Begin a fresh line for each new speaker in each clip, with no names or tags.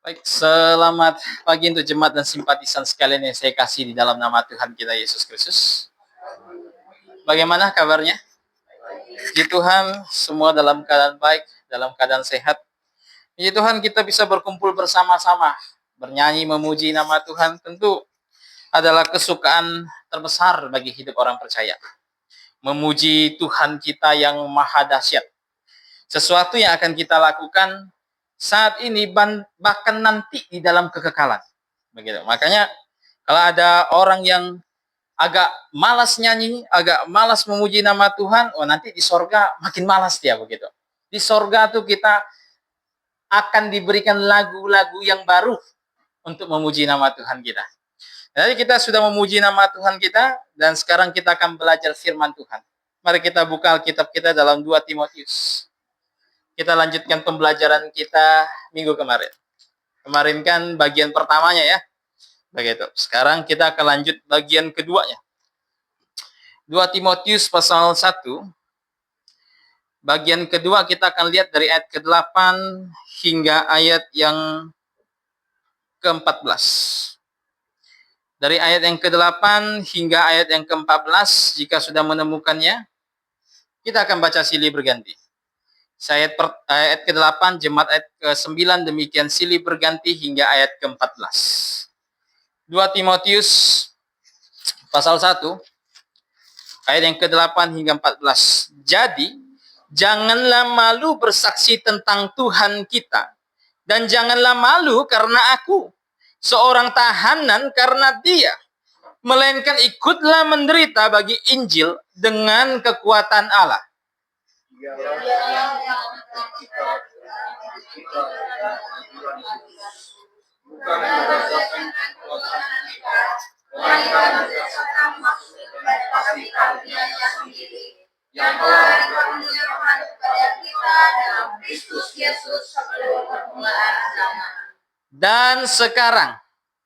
Baik, selamat pagi untuk jemaat dan simpatisan sekalian yang saya kasih di dalam nama Tuhan kita Yesus Kristus. Bagaimana kabarnya? Puji Tuhan, semua dalam keadaan baik, dalam keadaan sehat. Puji Tuhan, kita bisa berkumpul bersama-sama, bernyanyi, memuji nama Tuhan, tentu adalah kesukaan terbesar bagi hidup orang percaya. Memuji Tuhan kita yang maha dahsyat. Sesuatu yang akan kita lakukan saat ini bahkan nanti di dalam kekekalan. Begitu. Makanya kalau ada orang yang agak malas nyanyi, agak malas memuji nama Tuhan, nanti di sorga makin malas dia begitu. Di sorga tuh kita akan diberikan lagu-lagu yang baru untuk memuji nama Tuhan kita. Jadi kita sudah memuji nama Tuhan kita, dan sekarang kita akan belajar firman Tuhan. Mari kita buka Alkitab kita dalam 2 Timotius. Kita lanjutkan pembelajaran kita minggu kemarin. Kemarin kan bagian pertamanya ya. Begitu. Sekarang kita akan lanjut bagian keduanya. 2 Timotius pasal 1. Bagian kedua kita akan lihat dari ayat ke-8 hingga ayat yang ke-14. Dari ayat yang ke-8 hingga ayat yang ke-14, jika sudah menemukannya, kita akan baca silih berganti. Ayat ke-8, jemaat ayat ke-9, demikian silih berganti hingga ayat ke-14. 2 Timotius pasal 1, ayat yang ke-8 hingga 14. Jadi, janganlah malu bersaksi tentang Tuhan kita, dan janganlah malu karena aku, seorang tahanan karena Dia, melainkan ikutlah menderita bagi Injil dengan kekuatan Allah. Dan sekarang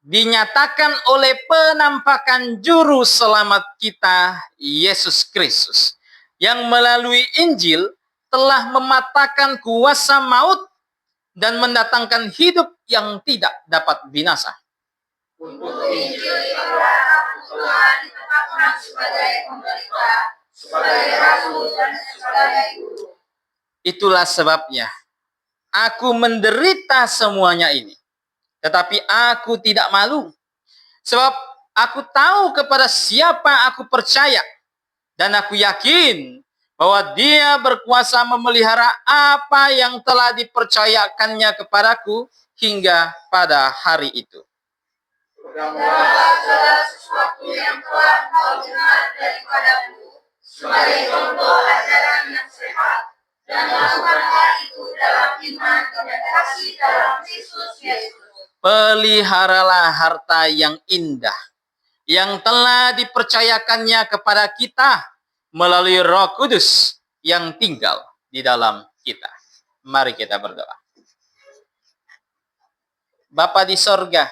dinyatakan oleh penampakan juru selamat kita, Yesus Kristus, yang melalui Injil telah mematahkan kuasa maut dan mendatangkan hidup yang tidak dapat binasa. Untuk Injil itulah aku telah ditetapkan sebagai pemberita, sebagai rasul dan sebagai guru. Itulah sebabnya aku menderita semuanya ini. Tetapi aku tidak malu, sebab aku tahu kepada siapa aku percaya, dan aku yakin bahwa Dia berkuasa memelihara apa yang telah dipercayakannya kepadaku hingga pada hari itu. Segala sesuatu yang telah kau dengar daripadaku sebagai contoh ajaran yang sehat, dan lakukanlah itu dalam iman dan kasih dalam Kristus Yesus. Peliharalah harta yang indah yang telah dipercayakannya kepada kita melalui Roh Kudus yang tinggal di dalam kita. Mari kita berdoa. Bapa di sorga,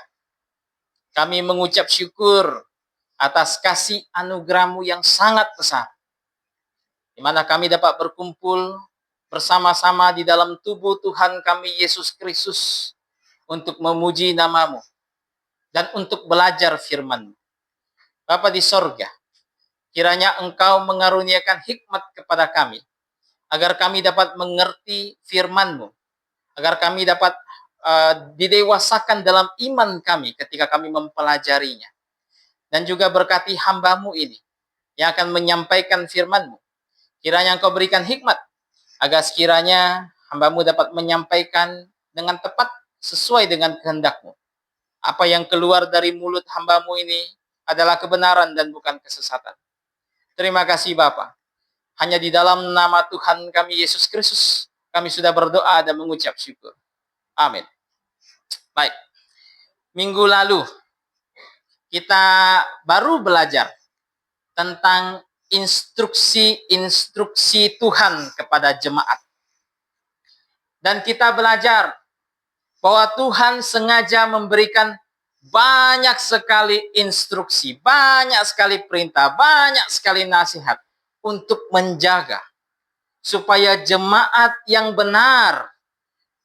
kami mengucap syukur atas kasih anugerah-Mu yang sangat besar, di mana kami dapat berkumpul bersama-sama di dalam tubuh Tuhan kami Yesus Kristus untuk memuji nama-Mu dan untuk belajar firman-Mu. Bapa di sorga, kiranya Engkau mengaruniakan hikmat kepada kami, agar kami dapat mengerti firman-Mu, agar kami dapat didewasakan dalam iman kami ketika kami mempelajarinya. Dan juga berkati hamba-Mu ini, yang akan menyampaikan firman-Mu. Kiranya Engkau berikan hikmat, agar sekiranya hamba-Mu dapat menyampaikan dengan tepat sesuai dengan kehendak-Mu. Apa yang keluar dari mulut hamba-Mu ini adalah kebenaran dan bukan kesesatan. Terima kasih Bapa. Hanya di dalam nama Tuhan kami Yesus Kristus, kami sudah berdoa dan mengucap syukur. Amin. Baik. Minggu lalu kita baru belajar tentang instruksi-instruksi Tuhan kepada jemaat. Dan kita belajar bahwa Tuhan sengaja memberikan banyak sekali instruksi, banyak sekali perintah, banyak sekali nasihat untuk menjaga supaya jemaat yang benar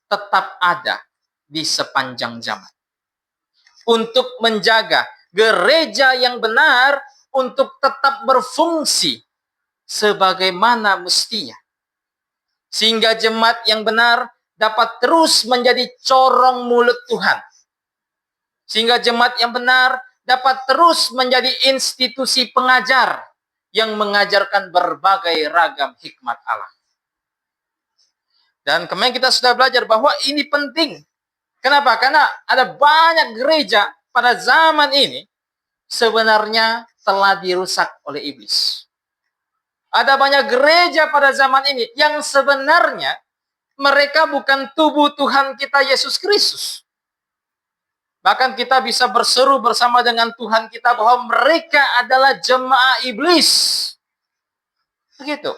tetap ada di sepanjang zaman. Untuk menjaga gereja yang benar untuk tetap berfungsi sebagaimana mestinya. Sehingga jemaat yang benar dapat terus menjadi corong mulut Tuhan. Sehingga jemaat yang benar dapat terus menjadi institusi pengajar yang mengajarkan berbagai ragam hikmat Allah. Dan kemarin kita sudah belajar bahwa ini penting. Kenapa? Karena ada banyak gereja pada zaman ini sebenarnya telah dirusak oleh iblis. Ada banyak gereja pada zaman ini yang sebenarnya mereka bukan tubuh Tuhan kita Yesus Kristus. Bahkan kita bisa berseru bersama dengan Tuhan kita bahwa mereka adalah jemaah iblis. Begitu.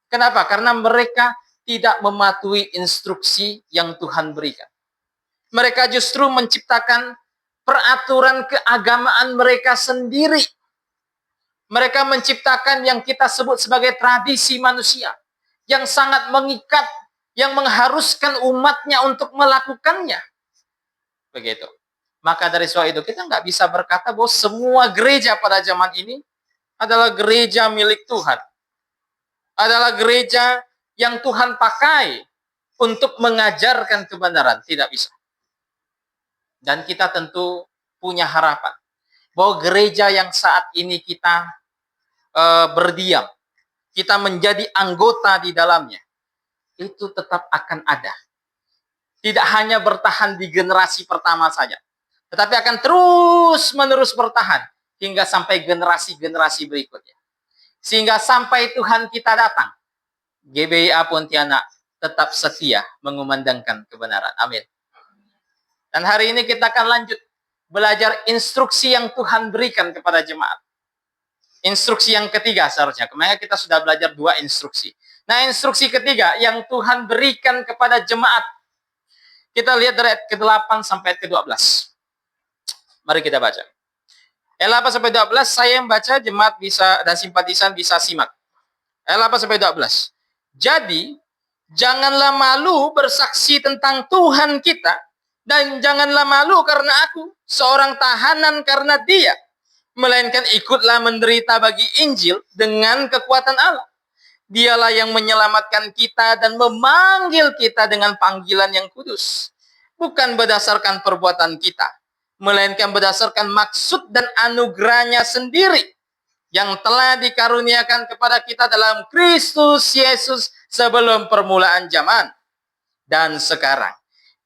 Kenapa? Karena mereka tidak mematuhi instruksi yang Tuhan berikan. Mereka justru menciptakan peraturan keagamaan mereka sendiri. Mereka menciptakan yang kita sebut sebagai tradisi manusia. Yang sangat mengikat, yang mengharuskan umatnya untuk melakukannya. Begitu. Maka dari soal itu kita nggak bisa berkata bahwa semua gereja pada zaman ini adalah gereja milik Tuhan. Adalah gereja yang Tuhan pakai untuk mengajarkan kebenaran. Tidak bisa. Dan kita tentu punya harapan bahwa gereja yang saat ini kita berdiam, kita menjadi anggota di dalamnya, itu tetap akan ada. Tidak hanya bertahan di generasi pertama saja, tetapi akan terus-menerus bertahan hingga sampai generasi-generasi berikutnya. Sehingga sampai Tuhan kita datang, GBIA Pontianak tetap setia mengumandangkan kebenaran. Amin. Dan hari ini kita akan lanjut belajar instruksi yang Tuhan berikan kepada jemaat. Instruksi yang ketiga seharusnya. Kemarin kita sudah belajar 2 instruksi. Nah, instruksi ketiga yang Tuhan berikan kepada jemaat. Kita lihat dari ayat ke-8 sampai ayat ke-12. Mari kita baca. Ayat 8 sampai 12 saya yang baca, jemaat bisa dan simpatisan bisa simak. Ayat 8 sampai 12. Jadi, janganlah malu bersaksi tentang Tuhan kita, dan janganlah malu karena aku, seorang tahanan karena Dia, melainkan ikutlah menderita bagi Injil dengan kekuatan Allah. Dialah yang menyelamatkan kita dan memanggil kita dengan panggilan yang kudus. Bukan berdasarkan perbuatan kita, melainkan berdasarkan maksud dan anugerahnya sendiri yang telah dikaruniakan kepada kita dalam Kristus Yesus sebelum permulaan zaman. Dan sekarang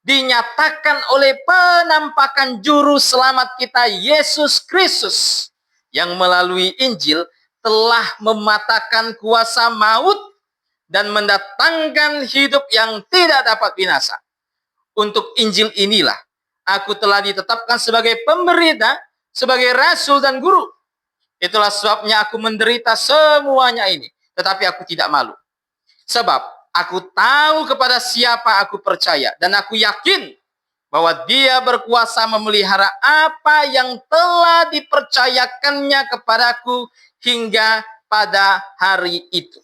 dinyatakan oleh penampakan juru selamat kita Yesus Kristus yang melalui Injil telah mematahkan kuasa maut dan mendatangkan hidup yang tidak dapat binasa. Untuk Injil inilah aku telah ditetapkan sebagai pemberita, sebagai rasul dan guru. Itulah sebabnya aku menderita semuanya ini, tetapi aku tidak malu. Sebab aku tahu kepada siapa aku percaya, dan aku yakin bahwa Dia berkuasa memelihara apa yang telah dipercayakannya kepadaku hingga pada hari itu.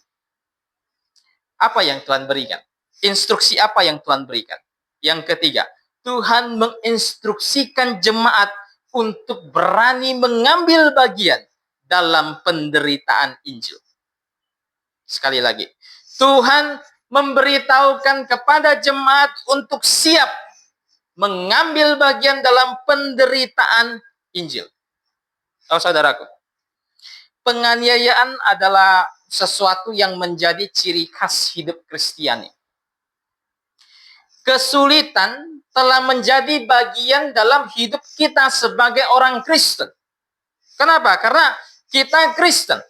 Apa yang Tuhan berikan? Instruksi apa yang Tuhan berikan? Yang ketiga, Tuhan menginstruksikan jemaat untuk berani mengambil bagian dalam penderitaan Injil. Sekali lagi, Tuhan memberitahukan kepada jemaat untuk siap mengambil bagian dalam penderitaan Injil. Oh saudaraku, penganiayaan adalah sesuatu yang menjadi ciri khas hidup Kristiani. Kesulitan telah menjadi bagian dalam hidup kita sebagai orang Kristen. Kenapa? Karena kita Kristen.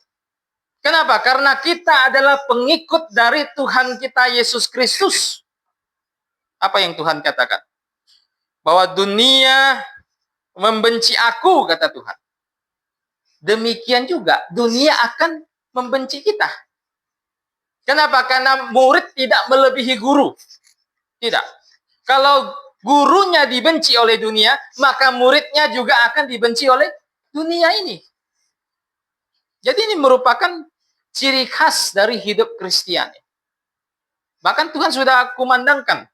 Kenapa? Karena kita adalah pengikut dari Tuhan kita Yesus Kristus. Apa yang Tuhan katakan? Bahwa dunia membenci aku, kata Tuhan. Demikian juga dunia akan membenci kita. Kenapa? Karena murid tidak melebihi guru. Tidak. Kalau gurunya dibenci oleh dunia, maka muridnya juga akan dibenci oleh dunia ini. Jadi ini merupakan ciri khas dari hidup Kristiani. Bahkan Tuhan sudah kumandangkan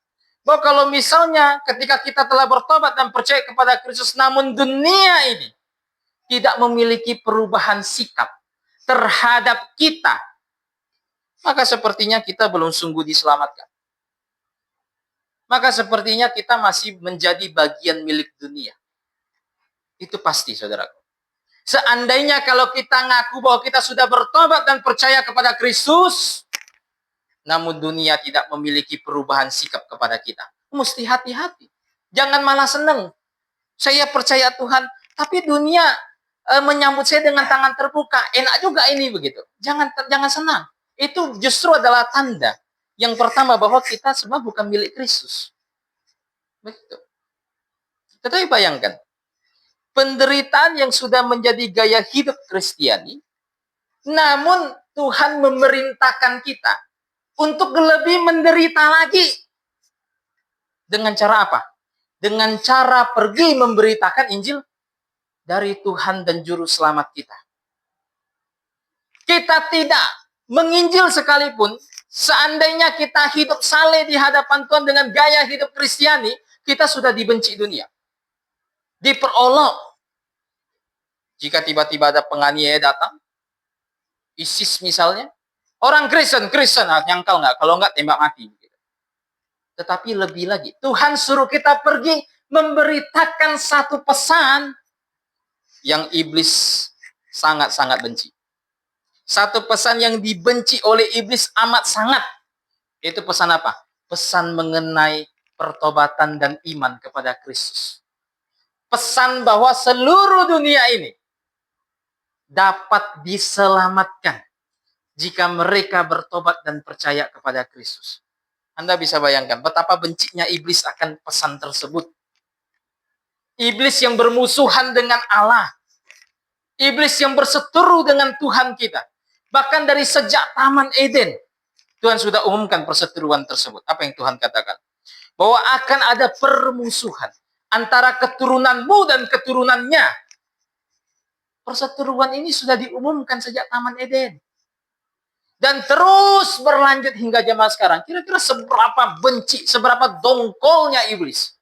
Bahwa kalau misalnya ketika kita telah bertobat dan percaya kepada Kristus, namun dunia ini tidak memiliki perubahan sikap terhadap kita, maka sepertinya kita belum sungguh diselamatkan. Maka sepertinya kita masih menjadi bagian milik dunia. Itu pasti, saudaraku. Seandainya kalau kita ngaku bahwa kita sudah bertobat dan percaya kepada Kristus, namun dunia tidak memiliki perubahan sikap kepada kita, mesti hati-hati. Jangan malah senang. Saya percaya Tuhan, tapi dunia menyambut saya dengan tangan terbuka. Enak juga ini begitu. Jangan senang. Itu justru adalah tanda yang pertama bahwa kita semua bukan milik Kristus. Begitu. Tetapi bayangkan, penderitaan yang sudah menjadi gaya hidup Kristiani, namun Tuhan memerintahkan kita untuk lebih menderita lagi. Dengan cara apa? Dengan cara pergi memberitakan Injil dari Tuhan dan Juru Selamat kita. Kita tidak menginjil sekalipun, seandainya kita hidup saleh di hadapan Tuhan dengan gaya hidup Kristiani, kita sudah dibenci dunia. Diperolok. Jika tiba-tiba ada penganiaya datang, ISIS misalnya, orang Kristen, nyangkal nggak? Kalau nggak, tembak mati. Tetapi lebih lagi, Tuhan suruh kita pergi memberitakan satu pesan yang iblis sangat-sangat benci. Satu pesan yang dibenci oleh iblis amat sangat. Itu pesan apa? Pesan mengenai pertobatan dan iman kepada Kristus. Pesan bahwa seluruh dunia ini dapat diselamatkan jika mereka bertobat dan percaya kepada Kristus. Anda bisa bayangkan betapa bencinya iblis akan pesan tersebut. Iblis yang bermusuhan dengan Allah. Iblis yang berseteru dengan Tuhan kita. Bahkan dari sejak Taman Eden, Tuhan sudah umumkan perseteruan tersebut. Apa yang Tuhan katakan? Bahwa akan ada permusuhan antara keturunanmu dan keturunannya. Perseteruan ini sudah diumumkan sejak Taman Eden. Dan terus berlanjut hingga zaman sekarang. Kira-kira seberapa benci, seberapa dongkolnya iblis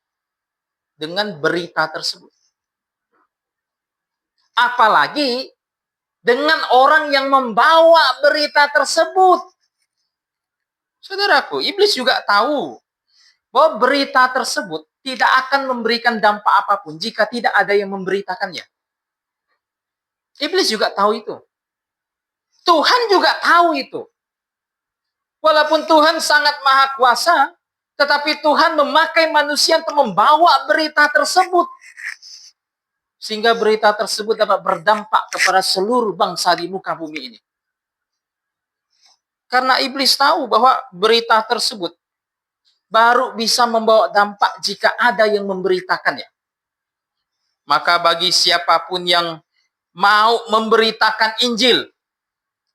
dengan berita tersebut. Apalagi dengan orang yang membawa berita tersebut. Saudaraku, iblis juga tahu bahwa berita tersebut tidak akan memberikan dampak apapun jika tidak ada yang memberitakannya. Iblis juga tahu itu. Tuhan juga tahu itu. Walaupun Tuhan sangat maha kuasa, tetapi Tuhan memakai manusia untuk membawa berita tersebut. Sehingga berita tersebut dapat berdampak kepada seluruh bangsa di muka bumi ini. Karena iblis tahu bahwa berita tersebut baru bisa membawa dampak jika ada yang memberitakannya. Maka bagi siapapun yang mau memberitakan Injil,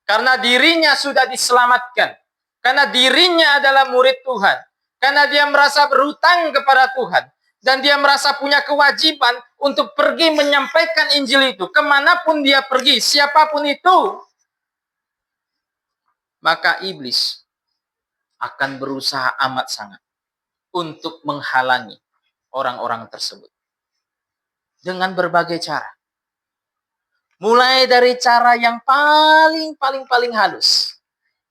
karena dirinya sudah diselamatkan, karena dirinya adalah murid Tuhan, karena dia merasa berhutang kepada Tuhan, dan dia merasa punya kewajiban untuk pergi menyampaikan Injil itu, kemanapun dia pergi, siapapun itu, maka iblis akan berusaha amat sangat untuk menghalangi orang-orang tersebut. Dengan berbagai cara. Mulai dari cara yang paling halus,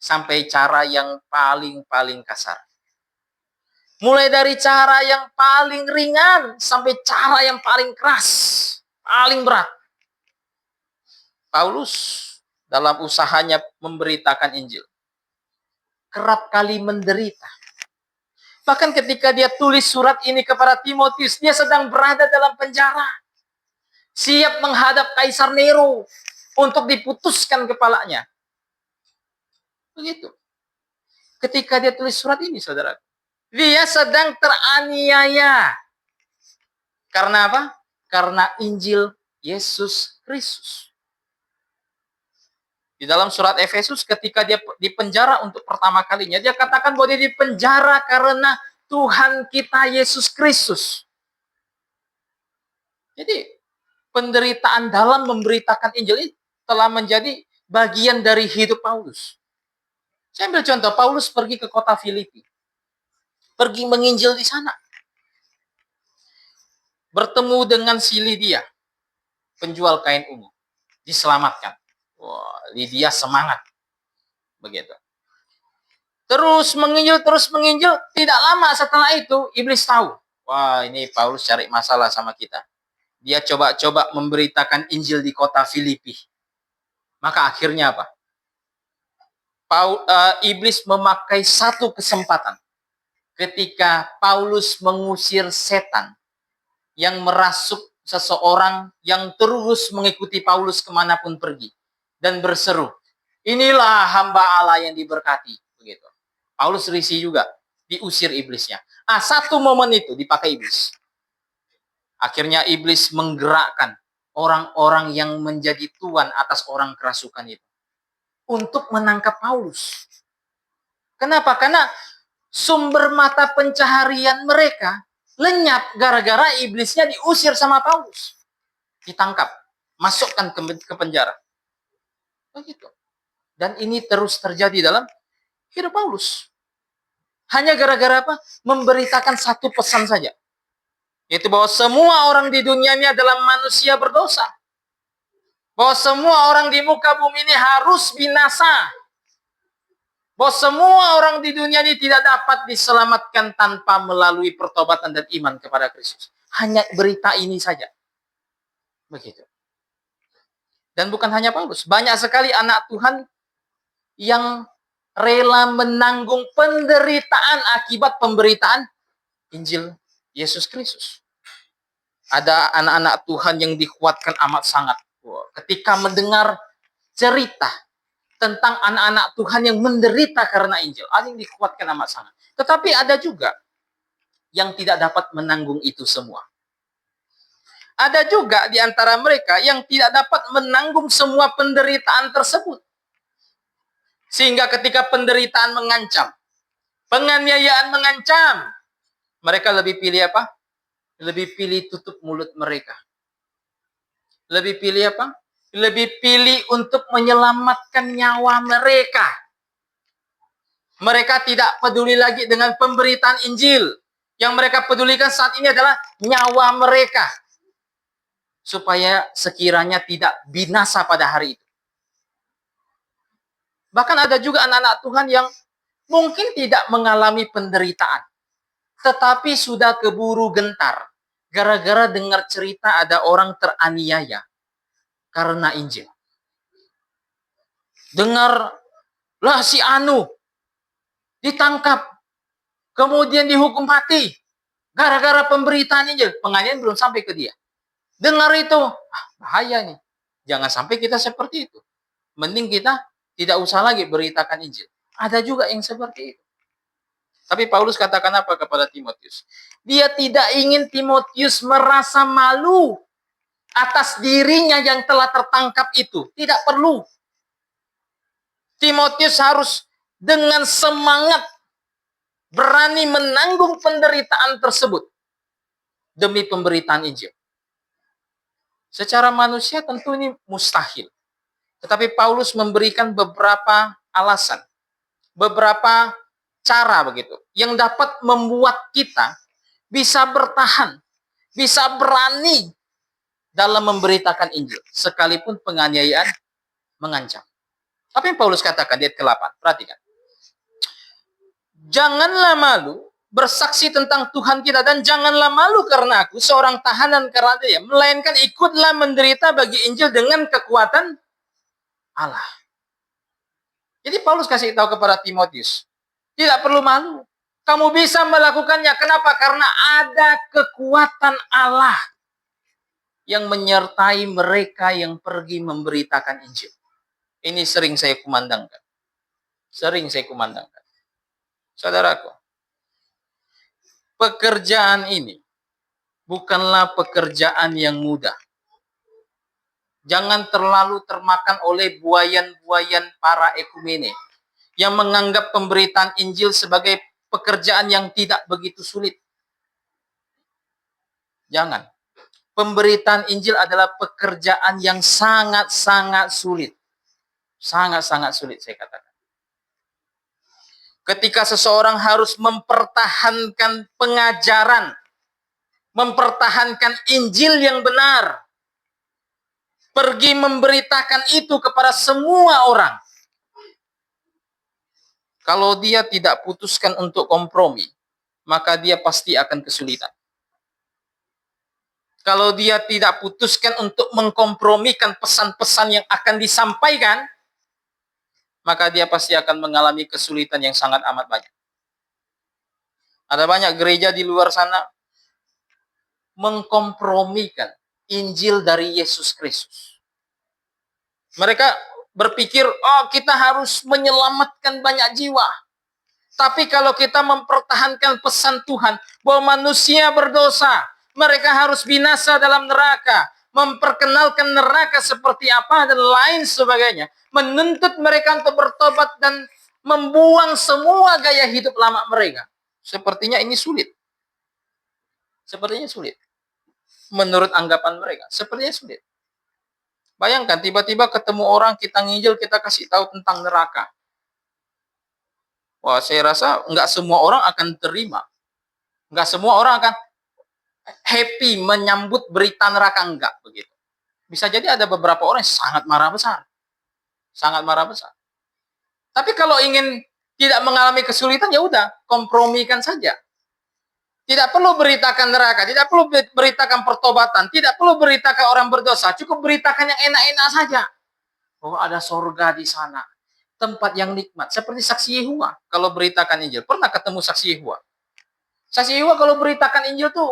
sampai cara yang paling kasar. Mulai dari cara yang paling ringan, sampai cara yang paling keras, paling berat. Paulus dalam usahanya memberitakan Injil, kerap kali menderita. Bahkan ketika dia tulis surat ini kepada Timotius, dia sedang berada dalam penjara. Siap menghadap Kaisar Nero untuk diputuskan kepalanya. Begitu. Ketika dia tulis surat ini, saudara, dia sedang teraniaya. Karena apa? Karena Injil Yesus Kristus. Di dalam surat Efesus, ketika dia dipenjara untuk pertama kalinya, dia katakan bahwa dia dipenjara karena Tuhan kita Yesus Kristus. Jadi, penderitaan dalam memberitakan Injil ini telah menjadi bagian dari hidup Paulus. Saya ambil contoh, Paulus pergi ke kota Filipi. pergi menginjil di sana. Bertemu dengan si Lydia, penjual kain ungu, diselamatkan. Wah, Lydia semangat. Begitu. Terus menginjil, tidak lama setelah itu iblis tahu. Wah, ini Paulus cari masalah sama kita. Dia coba-coba memberitakan Injil di kota Filipi. Maka akhirnya apa? Iblis memakai satu kesempatan ketika Paulus mengusir setan yang merasuk seseorang yang terus mengikuti Paulus kemanapun pergi dan berseru, inilah hamba Allah yang diberkati. Begitu. Paulus risih juga, diusir iblisnya. Satu momen itu dipakai iblis. Akhirnya iblis menggerakkan orang-orang yang menjadi tuan atas orang kerasukan itu untuk menangkap Paulus. Kenapa? Karena sumber mata pencaharian mereka lenyap gara-gara iblisnya diusir sama Paulus. Ditangkap, masukkan ke penjara. Begitu. Dan ini terus terjadi dalam hidup Paulus. Hanya gara-gara apa? Memberitakan satu pesan saja. Yaitu bahwa semua orang di dunia ini adalah manusia berdosa. Bahwa semua orang di muka bumi ini harus binasa. Bahwa semua orang di dunia ini tidak dapat diselamatkan tanpa melalui pertobatan dan iman kepada Kristus. Hanya berita ini saja. Begitu. Dan bukan hanya Paulus. Banyak sekali anak Tuhan yang rela menanggung penderitaan akibat pemberitaan Injil Yesus Kristus. Ada anak-anak Tuhan yang dikuatkan amat sangat. Ketika mendengar cerita tentang anak-anak Tuhan yang menderita karena Injil. Ada yang dikuatkan amat sangat. Tetapi ada juga yang tidak dapat menanggung itu semua. Ada juga di antara mereka yang tidak dapat menanggung semua penderitaan tersebut. Sehingga ketika penderitaan mengancam, penganiayaan mengancam, mereka lebih pilih apa? Lebih pilih tutup mulut mereka. Lebih pilih apa? Lebih pilih untuk menyelamatkan nyawa mereka. Mereka tidak peduli lagi dengan pemberitaan Injil. Yang mereka pedulikan saat ini adalah nyawa mereka. Supaya sekiranya tidak binasa pada hari itu. Bahkan ada juga anak-anak Tuhan yang mungkin tidak mengalami penderitaan. Tetapi sudah keburu gentar. Gara-gara dengar cerita ada orang teraniaya karena Injil. Dengar, lah si Anu ditangkap, kemudian dihukum mati. Gara-gara pemberitaan Injil. Penganiayaan belum sampai ke dia. Dengar itu, bahaya nih. Jangan sampai kita seperti itu. Mending kita tidak usah lagi beritakan Injil. Ada juga yang seperti itu. Tapi Paulus katakan apa kepada Timotius? Dia tidak ingin Timotius merasa malu atas dirinya yang telah tertangkap itu. Tidak perlu. Timotius harus dengan semangat berani menanggung penderitaan tersebut demi pemberitaan Injil. Secara manusia tentu ini mustahil. Tetapi Paulus memberikan beberapa alasan, beberapa cara begitu, yang dapat membuat kita bisa bertahan, bisa berani dalam memberitakan Injil, sekalipun penganiayaan mengancam. Apa yang Paulus katakan di ayat ke-8? Perhatikan. Janganlah malu bersaksi tentang Tuhan kita, dan janganlah malu karena aku seorang tahanan karena dia, melainkan ikutlah menderita bagi Injil dengan kekuatan Allah. Jadi Paulus kasih tahu kepada Timotius, tidak perlu malu. Kamu bisa melakukannya. Kenapa? Karena ada kekuatan Allah yang menyertai mereka yang pergi memberitakan Injil. Ini sering saya kumandangkan. Sering saya kumandangkan. Saudaraku, pekerjaan ini bukanlah pekerjaan yang mudah. Jangan terlalu termakan oleh buayan-buayan para ekumene yang menganggap pemberitaan Injil sebagai pekerjaan yang tidak begitu sulit. Jangan. Pemberitaan Injil adalah pekerjaan yang sangat-sangat sulit. Sangat-sangat sulit, saya katakan. Ketika seseorang harus mempertahankan pengajaran, mempertahankan Injil yang benar, pergi memberitakan itu kepada semua orang. Kalau dia tidak putuskan untuk kompromi, maka dia pasti akan kesulitan. Kalau dia tidak putuskan untuk mengkompromikan pesan-pesan yang akan disampaikan, maka dia pasti akan mengalami kesulitan yang sangat amat banyak. Ada banyak gereja di luar sana mengkompromikan Injil dari Yesus Kristus. Mereka berpikir, oh kita harus menyelamatkan banyak jiwa. Tapi kalau kita mempertahankan pesan Tuhan bahwa manusia berdosa, mereka harus binasa dalam neraka, memperkenalkan neraka seperti apa dan lain sebagainya, menuntut mereka untuk bertobat dan membuang semua gaya hidup lama mereka. Sepertinya ini sulit. Sepertinya sulit. Menurut anggapan mereka, sepertinya sulit. Bayangkan tiba-tiba ketemu orang, kita nginjil, kita kasih tahu tentang neraka. Wah, saya rasa nggak semua orang akan terima. Nggak semua orang akan happy menyambut berita neraka, enggak begitu. Bisa jadi ada beberapa orang yang sangat marah besar. Sangat marah besar. Tapi kalau ingin tidak mengalami kesulitan, ya udah, kompromikan saja. Tidak perlu beritakan neraka, tidak perlu beritakan pertobatan, tidak perlu beritakan orang berdosa, cukup beritakan yang enak-enak saja. Bahwa ada sorga di sana. Tempat yang nikmat, seperti saksi Yehova kalau beritakan Injil. Pernah ketemu saksi Yehova? Saksi Yehova kalau beritakan Injil tuh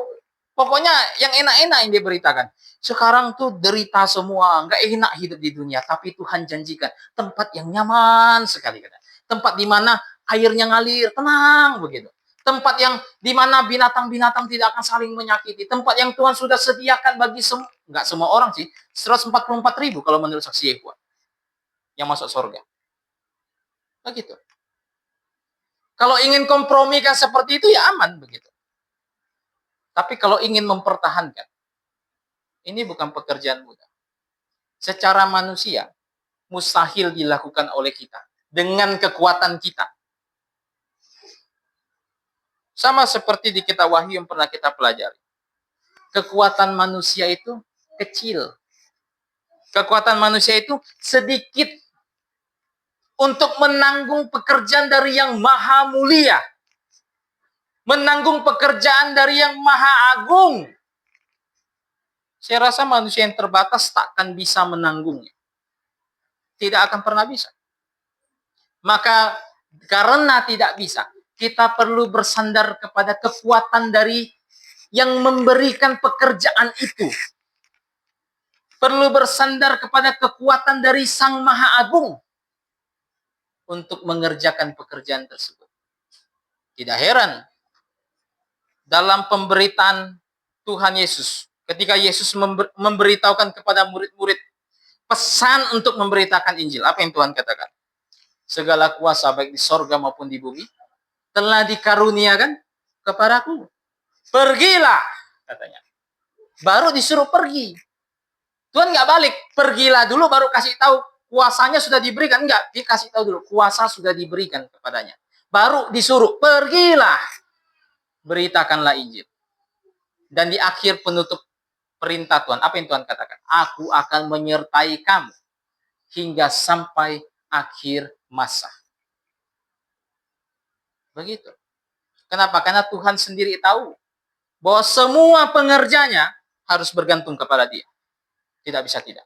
pokoknya yang enak-enak yang dia beritakan. Sekarang tuh derita semua, nggak enak hidup di dunia, tapi Tuhan janjikan tempat yang nyaman sekali. Tempat di mana airnya ngalir, tenang begitu. Tempat yang di mana binatang-binatang tidak akan saling menyakiti. Tempat yang Tuhan sudah sediakan bagi nggak semua orang sih, 144.000 kalau menurut saksi Yehova yang masuk surga. Begitu. Kalau ingin kompromikan seperti itu ya aman begitu. Tapi kalau ingin mempertahankan, ini bukan pekerjaan mudah. Secara manusia, mustahil dilakukan oleh kita dengan kekuatan kita. Sama seperti di kitab Wahyu yang pernah kita pelajari. Kekuatan manusia itu kecil. Kekuatan manusia itu sedikit untuk menanggung pekerjaan dari yang maha mulia. Menanggung pekerjaan dari yang maha agung. Saya rasa manusia yang terbatas takkan bisa menanggungnya. Tidak akan pernah bisa. Maka karena tidak bisa, kita perlu bersandar kepada kekuatan dari yang memberikan pekerjaan itu. Perlu bersandar kepada kekuatan dari Sang Maha Agung untuk mengerjakan pekerjaan tersebut. Tidak heran, dalam pemberitaan Tuhan Yesus, ketika Yesus memberitahukan kepada murid-murid pesan untuk memberitakan Injil, apa yang Tuhan katakan? Segala kuasa baik di sorga maupun di bumi telah dikaruniakan kepadaku. Pergilah, katanya. Baru disuruh pergi. Tuhan nggak balik, pergilah dulu baru kasih tahu kuasanya sudah diberikan. Enggak, dia kasih tahu dulu kuasa sudah diberikan kepadanya. Baru disuruh pergilah, beritakanlah Injil. Dan di akhir penutup perintah Tuhan, apa yang Tuhan katakan? Aku akan menyertai kamu hingga sampai akhir masa. Begitu. Kenapa? Karena Tuhan sendiri tahu bahwa semua pengerjanya harus bergantung kepada Dia. Tidak bisa tidak.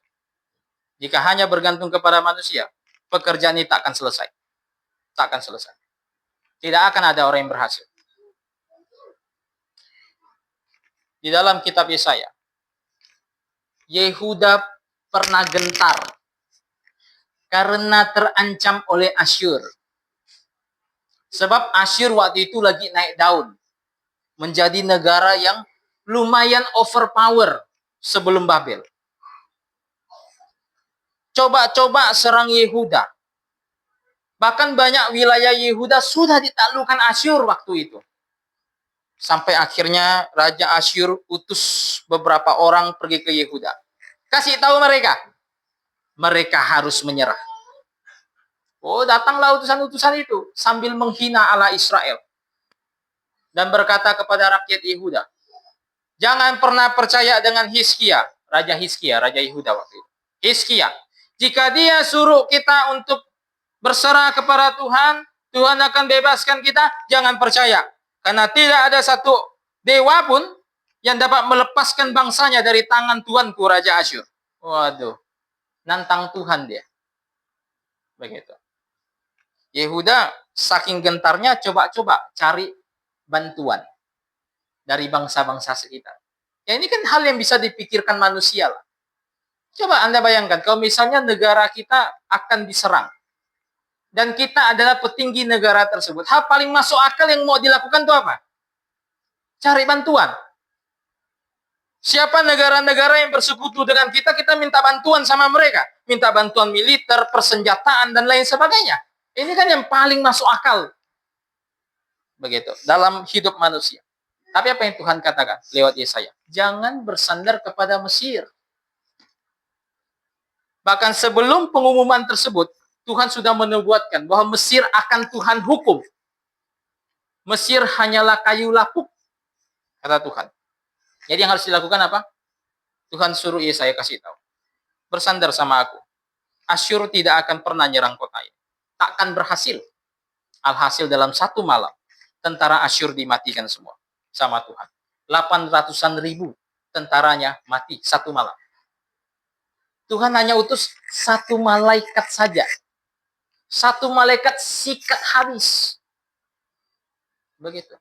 Jika hanya bergantung kepada manusia, pekerjaan ini tak akan selesai. Tak akan selesai. Tidak akan ada orang yang berhasil. Di dalam kitab Yesaya, Yehuda pernah gentar karena terancam oleh Asyur. Sebab Asyur waktu itu lagi naik daun. Menjadi negara yang lumayan overpower sebelum Babel. Coba-coba serang Yehuda. Bahkan banyak wilayah Yehuda sudah ditaklukkan Asyur waktu itu. Sampai akhirnya Raja Asyur utus beberapa orang pergi ke Yehuda. Kasih tahu mereka. Mereka harus menyerah. Oh, datanglah utusan-utusan itu sambil menghina Allah Israel dan berkata kepada rakyat Yehuda, jangan pernah percaya dengan Hizkia, Raja Yehuda waktu itu. Hizkia, jika dia suruh kita untuk berserah kepada Tuhan, Tuhan akan bebaskan kita, jangan percaya. Karena tidak ada satu dewa pun yang dapat melepaskan bangsanya dari tangan Tuanku Raja Asyur. Waduh, nantang Tuhan dia. Begitu. Yehuda saking gentarnya coba-coba cari bantuan dari bangsa-bangsa sekitar. Ya ini kan hal yang bisa dipikirkan manusia lah. Coba Anda bayangkan kalau misalnya negara kita akan diserang dan kita adalah petinggi negara tersebut. Hal paling masuk akal yang mau dilakukan itu apa? Cari bantuan. Siapa negara-negara yang bersekutu dengan kita, kita minta bantuan sama mereka. Minta bantuan militer, persenjataan, dan lain sebagainya. Ini kan yang paling masuk akal. Begitu, dalam hidup manusia. Tapi apa yang Tuhan katakan lewat Yesaya? Jangan bersandar kepada Mesir. Bahkan sebelum pengumuman tersebut, Tuhan sudah menubuatkan bahwa Mesir akan Tuhan hukum. Mesir hanyalah kayu lapuk, kata Tuhan. Jadi yang harus dilakukan apa? Tuhan suruh Yesaya kasih tahu. Bersandar sama aku. Asyur tidak akan pernah nyerang kota ini. Takkan berhasil. Alhasil dalam satu malam, tentara Asyur dimatikan semua sama Tuhan. 800-an ribu tentaranya mati satu malam. Tuhan hanya utus satu malaikat saja. Satu malaikat sikat habis. Begitu.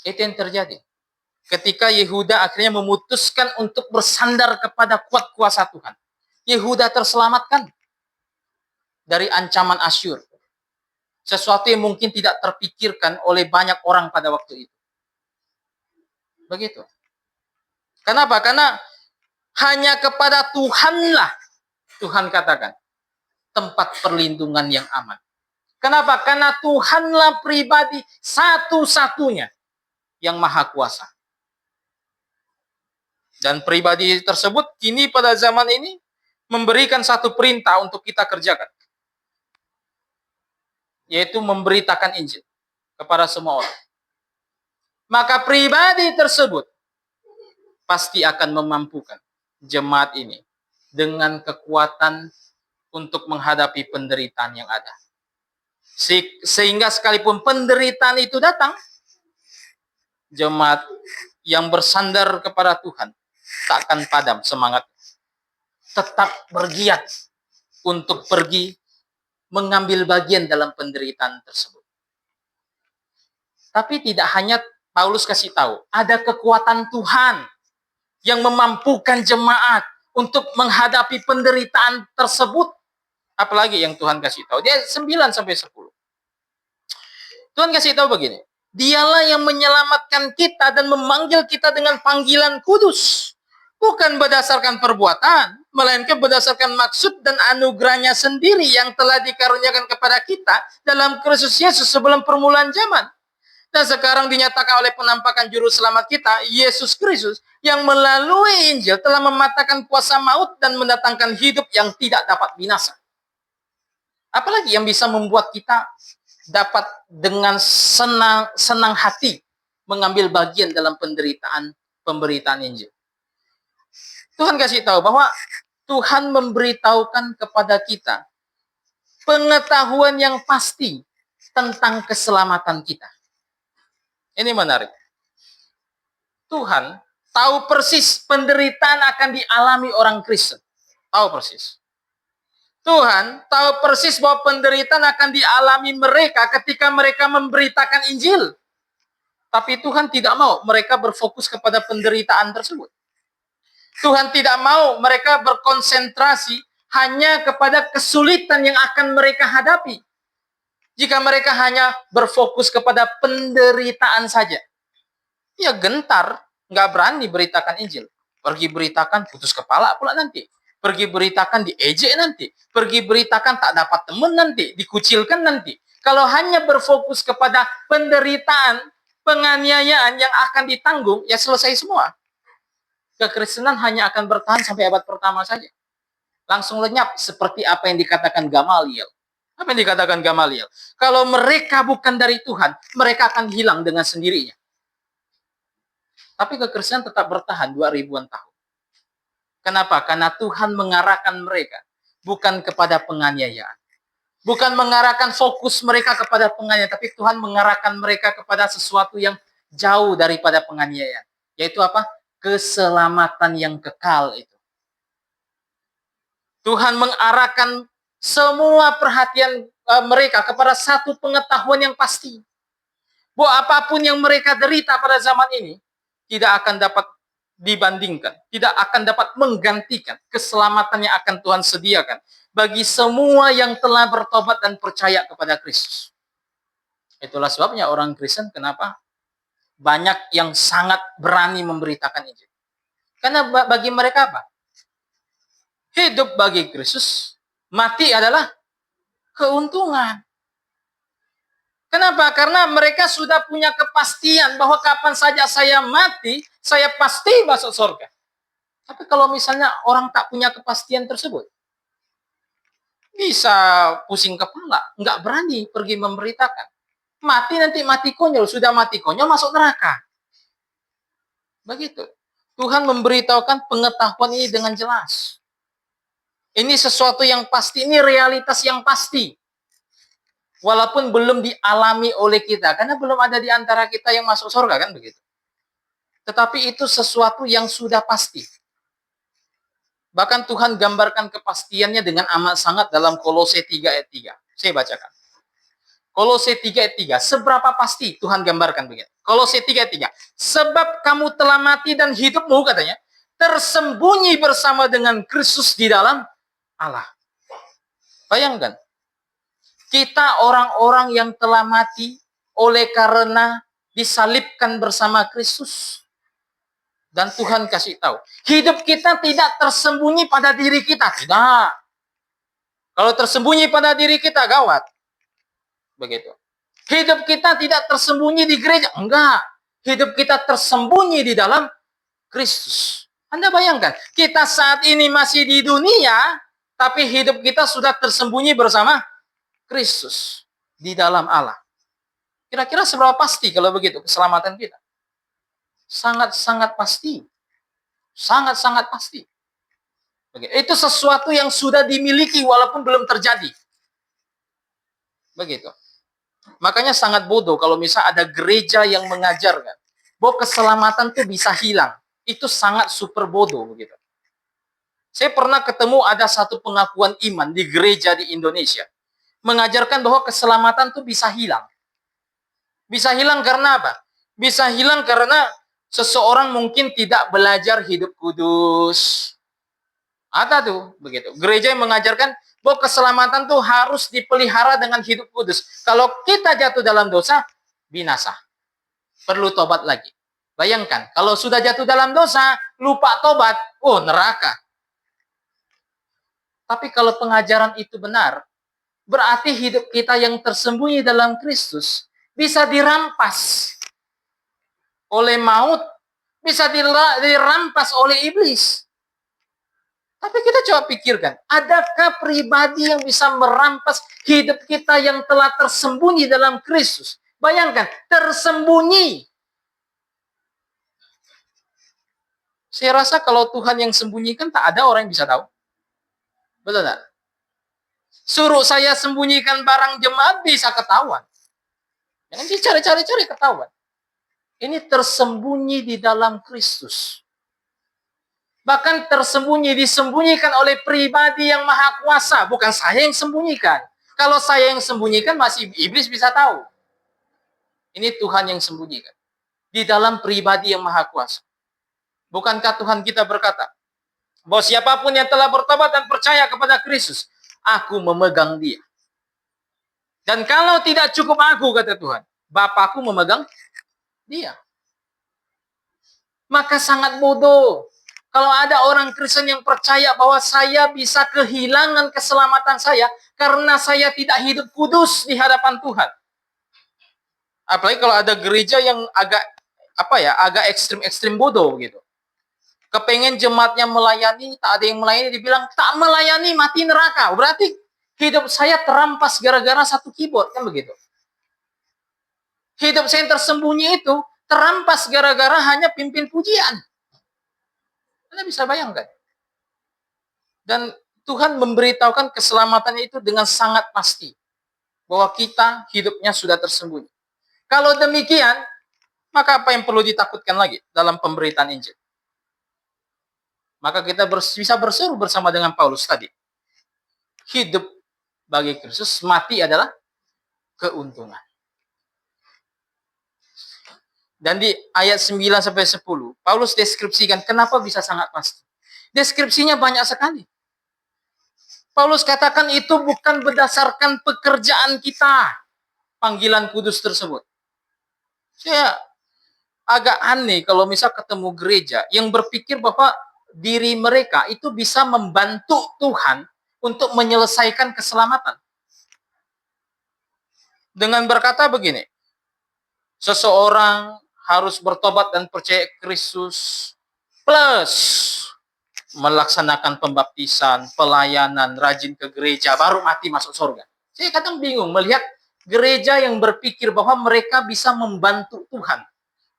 Itu yang terjadi. Ketika Yehuda akhirnya memutuskan untuk bersandar kepada kuat kuasa Tuhan. Yehuda terselamatkan dari ancaman Asyur. Sesuatu yang mungkin tidak terpikirkan oleh banyak orang pada waktu itu. Begitu. Kenapa? Karena hanya kepada Tuhanlah, Tuhan katakan, tempat perlindungan yang aman. Kenapa? Karena Tuhanlah pribadi satu-satunya yang maha kuasa. Dan pribadi tersebut kini pada zaman ini memberikan satu perintah untuk kita kerjakan. Yaitu memberitakan Injil kepada semua orang. Maka pribadi tersebut pasti akan memampukan jemaat ini dengan kekuatan untuk menghadapi penderitaan yang ada. Sehingga sekalipun penderitaan itu datang, jemaat yang bersandar kepada Tuhan tak akan padam semangat. Tetap bergiat untuk pergi mengambil bagian dalam penderitaan tersebut. Tapi tidak hanya Paulus kasih tahu, ada kekuatan Tuhan yang memampukan jemaat untuk menghadapi penderitaan tersebut. Apalagi yang Tuhan kasih tahu. Dia 9-10. Tuhan kasih tahu begini. Dialah yang menyelamatkan kita dan memanggil kita dengan panggilan kudus. Bukan berdasarkan perbuatan, melainkan berdasarkan maksud dan anugerahnya sendiri yang telah dikaruniakan kepada kita dalam Kristus Yesus sebelum permulaan zaman. Dan sekarang dinyatakan oleh penampakan juru selamat kita, Yesus Kristus, yang melalui Injil telah mematahkan kuasa maut dan mendatangkan hidup yang tidak dapat binasa. Apalagi yang bisa membuat kita dapat dengan senang hati mengambil bagian dalam pemberitaan Injil. Tuhan kasih tahu bahwa Tuhan memberitahukan kepada kita pengetahuan yang pasti tentang keselamatan kita. Ini menarik. Tuhan tahu persis penderitaan akan dialami orang Kristen. Tahu persis. Tuhan tahu persis bahwa penderitaan akan dialami mereka ketika mereka memberitakan Injil. Tapi Tuhan tidak mau mereka berfokus kepada penderitaan tersebut. Tuhan tidak mau mereka berkonsentrasi hanya kepada kesulitan yang akan mereka hadapi. Jika mereka hanya berfokus kepada penderitaan saja. Ya gentar, nggak berani beritakan Injil. Pergi beritakan putus kepala pula nanti. Pergi beritakan diejek nanti. Pergi beritakan tak dapat teman nanti. Dikucilkan nanti. Kalau hanya berfokus kepada penderitaan, penganiayaan yang akan ditanggung, ya selesai semua. Kekristenan hanya akan bertahan sampai abad pertama saja. Langsung lenyap seperti apa yang dikatakan Gamaliel. Apa yang dikatakan Gamaliel? Kalau mereka bukan dari Tuhan, mereka akan hilang dengan sendirinya. Tapi kekristenan tetap bertahan 2000-an tahun. Kenapa? Karena Tuhan mengarahkan mereka bukan kepada penganiayaan. Bukan mengarahkan fokus mereka kepada penganiayaan, tapi Tuhan mengarahkan mereka kepada sesuatu yang jauh daripada penganiayaan. Yaitu apa? Keselamatan yang kekal itu. Tuhan mengarahkan semua perhatian mereka kepada satu pengetahuan yang pasti. Bahwa apapun yang mereka derita pada zaman ini, tidak akan dapat dibandingkan, tidak akan dapat menggantikan keselamatan yang akan Tuhan sediakan bagi semua yang telah bertobat dan percaya kepada Kristus. Itulah sebabnya orang Kristen kenapa banyak yang sangat berani memberitakan Injil. Karena bagi mereka apa? Hidup bagi Kristus, mati adalah keuntungan. Kenapa? Karena mereka sudah punya kepastian bahwa kapan saja saya mati, saya pasti masuk surga. Tapi kalau misalnya orang tak punya kepastian tersebut, bisa pusing kepala, nggak berani pergi memberitakan. Mati nanti mati konyol, sudah mati konyol masuk neraka. Begitu. Tuhan memberitahukan pengetahuan ini dengan jelas. Ini sesuatu yang pasti, ini realitas yang pasti. Walaupun belum dialami oleh kita, karena belum ada di antara kita yang masuk surga, kan begitu. Tetapi itu sesuatu yang sudah pasti. Bahkan Tuhan gambarkan kepastiannya dengan amat sangat dalam Kolose 3 ayat 3. Saya bacakan. Kolose 3 ayat 3. Seberapa pasti Tuhan gambarkan begitu. Kolose 3 ayat 3. Sebab kamu telah mati dan hidupmu, katanya, tersembunyi bersama dengan Kristus di dalam Allah. Bayangkan. Kita orang-orang yang telah mati oleh karena disalibkan bersama Kristus. Dan Tuhan kasih tahu, hidup kita tidak tersembunyi pada diri kita. Tidak. Kalau tersembunyi pada diri kita, gawat. Begitu. Hidup kita tidak tersembunyi di gereja. Enggak. Hidup kita tersembunyi di dalam Kristus. Anda bayangkan, kita saat ini masih di dunia, tapi hidup kita sudah tersembunyi bersama Kristus di dalam Allah. Kira-kira seberapa pasti kalau begitu keselamatan kita? Sangat-sangat pasti. Sangat-sangat pasti. Begitu. Itu sesuatu yang sudah dimiliki walaupun belum terjadi. Begitu. Makanya sangat bodoh kalau misalnya ada gereja yang mengajarkan bahwa keselamatan itu bisa hilang. Itu sangat super bodoh begitu. Saya pernah ketemu ada satu pengakuan iman di gereja di Indonesia. Mengajarkan bahwa keselamatan itu bisa hilang. Bisa hilang karena apa? Bisa hilang karena seseorang mungkin tidak belajar hidup kudus. Ada tuh, begitu. Gereja yang mengajarkan bahwa keselamatan tuh harus dipelihara dengan hidup kudus. Kalau kita jatuh dalam dosa, binasa. Perlu tobat lagi. Bayangkan, kalau sudah jatuh dalam dosa, lupa tobat, oh neraka. Tapi kalau pengajaran itu benar, berarti hidup kita yang tersembunyi dalam Kristus bisa dirampas oleh maut, bisa dirampas oleh iblis. Tapi kita coba pikirkan, adakah pribadi yang bisa merampas hidup kita yang telah tersembunyi dalam Kristus? Bayangkan, tersembunyi. Saya rasa kalau Tuhan yang sembunyikan, tak ada orang yang bisa tahu. Betul tak? Suruh saya sembunyikan barang jemaat, bisa ketahuan. Jangan dicari-cari ketahuan. Ini tersembunyi di dalam Kristus. Bahkan disembunyikan oleh pribadi yang maha kuasa. Bukan saya yang sembunyikan. Kalau saya yang sembunyikan, masih iblis bisa tahu. Ini Tuhan yang sembunyikan. Di dalam pribadi yang maha kuasa. Bukankah Tuhan kita berkata, bahwa siapapun yang telah bertobat dan percaya kepada Kristus, aku memegang dia. Dan kalau tidak cukup aku, kata Tuhan, Bapakku memegang dia. Maka sangat bodoh kalau ada orang Kristen yang percaya bahwa saya bisa kehilangan keselamatan saya karena saya tidak hidup kudus di hadapan Tuhan. Apalagi kalau ada gereja yang agak agak ekstrim bodoh gitu. Kepengen jemaatnya melayani, tak ada yang melayani, dibilang tak melayani mati neraka. Berarti Hidup saya terampas gara-gara satu keyboard, kan begitu. Hidup saya yang tersembunyi itu terampas gara-gara hanya pimpin pujian. Anda bisa bayangkan. Dan Tuhan memberitahukan keselamatannya itu dengan sangat pasti. Bahwa kita hidupnya sudah tersembunyi. Kalau demikian, maka apa yang perlu ditakutkan lagi dalam pemberitaan Injil? Maka kita bisa berseru bersama dengan Paulus tadi. Hidup bagi Kristus, mati adalah keuntungan. Dan di ayat 9 sampai 10, Paulus deskripsikan kenapa bisa sangat pasti. Deskripsinya banyak sekali. Paulus katakan itu bukan berdasarkan pekerjaan kita, panggilan kudus tersebut. Saya agak aneh kalau misal ketemu gereja yang berpikir bahwa diri mereka itu bisa membantu Tuhan untuk menyelesaikan keselamatan. Dengan berkata begini, seseorang harus bertobat dan percaya Kristus plus melaksanakan pembaptisan, pelayanan, rajin ke gereja, baru mati masuk surga. Saya kadang bingung melihat gereja yang berpikir bahwa mereka bisa membantu Tuhan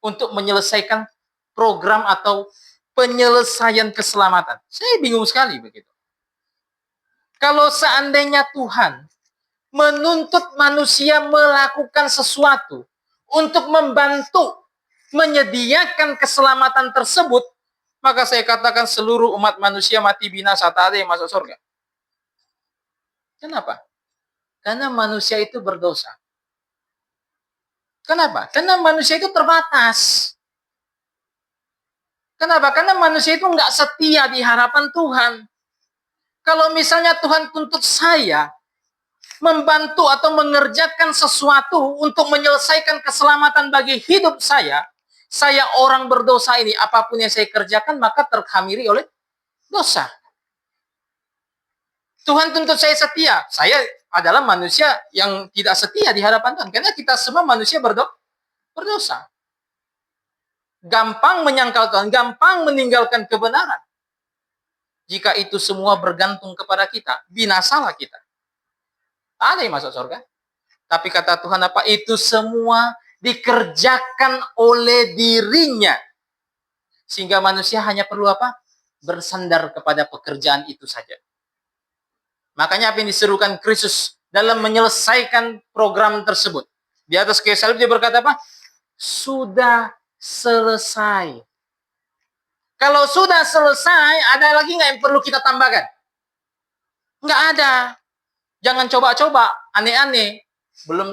untuk menyelesaikan program atau penyelesaian keselamatan. Saya bingung sekali begitu. Kalau seandainya Tuhan menuntut manusia melakukan sesuatu untuk membantu menyediakan keselamatan tersebut, maka saya katakan seluruh umat manusia mati binasa, tak ada yang masuk surga. Kenapa? Karena manusia itu berdosa. Kenapa? Karena manusia itu terbatas. Kenapa? Karena manusia itu nggak setia di hadapan Tuhan. Kalau misalnya Tuhan tuntut saya membantu atau mengerjakan sesuatu untuk menyelesaikan keselamatan bagi hidup saya orang berdosa ini, apapun yang saya kerjakan, maka terkhamiri oleh dosa. Tuhan tuntut saya setia. Saya adalah manusia yang tidak setia di hadapan Tuhan. Karena kita semua manusia berdosa. Gampang menyangkal Tuhan, gampang meninggalkan kebenaran. Jika itu semua bergantung kepada kita, binasalah kita. Tak ada yang masuk surga. Tapi kata Tuhan apa? Itu semua dikerjakan oleh dirinya. Sehingga manusia hanya perlu apa? Bersandar kepada pekerjaan itu saja. Makanya apa yang diserukan Kristus dalam menyelesaikan program tersebut. Di atas kayu salib dia berkata apa? Sudah selesai. Kalau sudah selesai, ada lagi nggak yang perlu kita tambahkan? Nggak ada. Jangan coba-coba, aneh-aneh. Belum,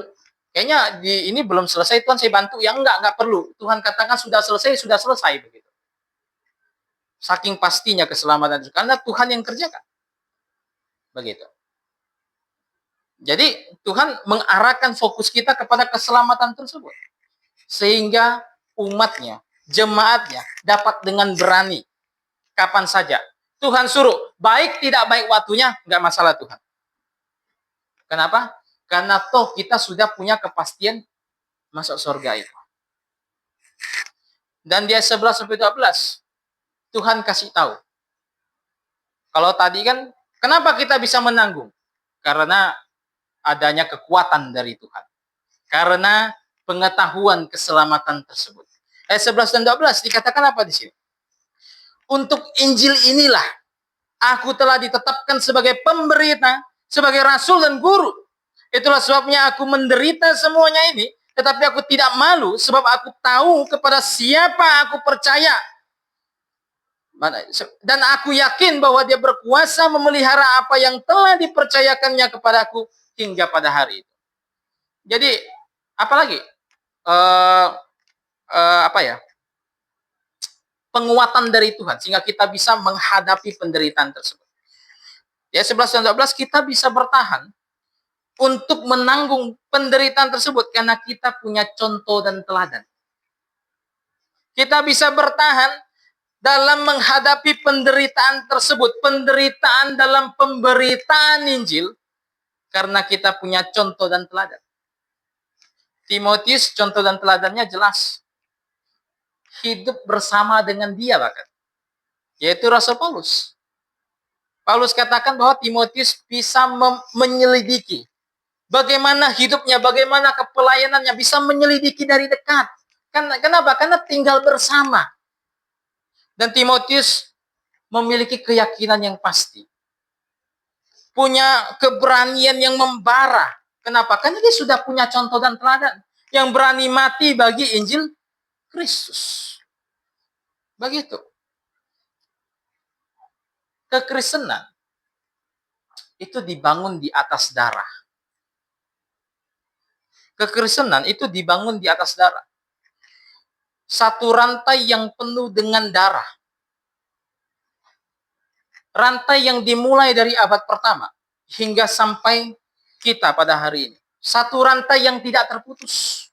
kayaknya ini belum selesai, Tuhan saya bantu. Ya nggak perlu. Tuhan katakan sudah selesai begitu. Saking pastinya keselamatan itu. Karena Tuhan yang kerjakan. Begitu. Jadi Tuhan mengarahkan fokus kita kepada keselamatan tersebut. Sehingga umatnya, jemaatnya dapat dengan berani. Kapan saja. Tuhan suruh, baik tidak baik waktunya, nggak masalah Tuhan. Kenapa? Karena toh kita sudah punya kepastian masuk surga itu. Dan di ayat 11-12, Tuhan kasih tahu. Kalau tadi kan, kenapa kita bisa menanggung? Karena adanya kekuatan dari Tuhan. Karena pengetahuan keselamatan tersebut. Ayat 11 dan 12 dikatakan apa di sini? Untuk Injil inilah aku telah ditetapkan sebagai pemberita, sebagai rasul dan guru. Itulah sebabnya aku menderita semuanya ini, tetapi aku tidak malu sebab aku tahu kepada siapa aku percaya. Dan aku yakin bahwa dia berkuasa memelihara apa yang telah dipercayakannya kepadaku hingga pada hari itu. Jadi, apalagi? Penguatan dari Tuhan sehingga kita bisa menghadapi penderitaan tersebut. Ya 11 dan 12 kita bisa bertahan untuk menanggung penderitaan tersebut karena kita punya contoh dan teladan. Kita bisa bertahan dalam menghadapi penderitaan tersebut, penderitaan dalam pemberitaan Injil karena kita punya contoh dan teladan. Timotius contoh dan teladannya jelas. Hidup bersama dengan dia bahkan. Yaitu Rasul Paulus. Paulus katakan bahwa Timotius bisa menyelidiki bagaimana hidupnya, bagaimana kepelayanannya, bisa menyelidiki dari dekat. Kenapa? Karena tinggal bersama. Dan Timotius memiliki keyakinan yang pasti. Punya keberanian yang membara. Kenapa? Karena dia sudah punya contoh dan teladan. Yang berani mati bagi Injil Kristus. Begitu. Kekristenan itu dibangun di atas darah. Kekristenan itu dibangun di atas darah. Satu rantai yang penuh dengan darah. Rantai yang dimulai dari abad pertama hingga sampai kita pada hari ini. Satu rantai yang tidak terputus.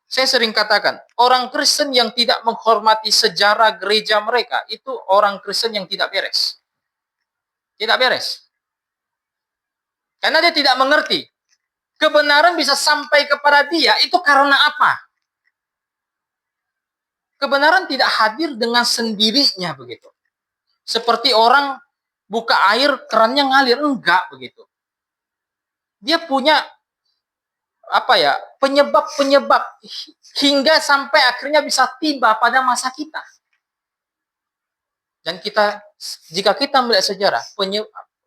Saya sering katakan, orang Kristen yang tidak menghormati sejarah gereja mereka, itu orang Kristen yang tidak beres. Tidak beres. Karena dia tidak mengerti. Kebenaran bisa sampai kepada dia, itu karena apa? Kebenaran tidak hadir dengan sendirinya begitu. Seperti orang buka air, kerannya ngalir. Enggak begitu. Dia punya penyebab-penyebab hingga sampai akhirnya bisa tiba pada masa kita. Dan jika kita melihat sejarah,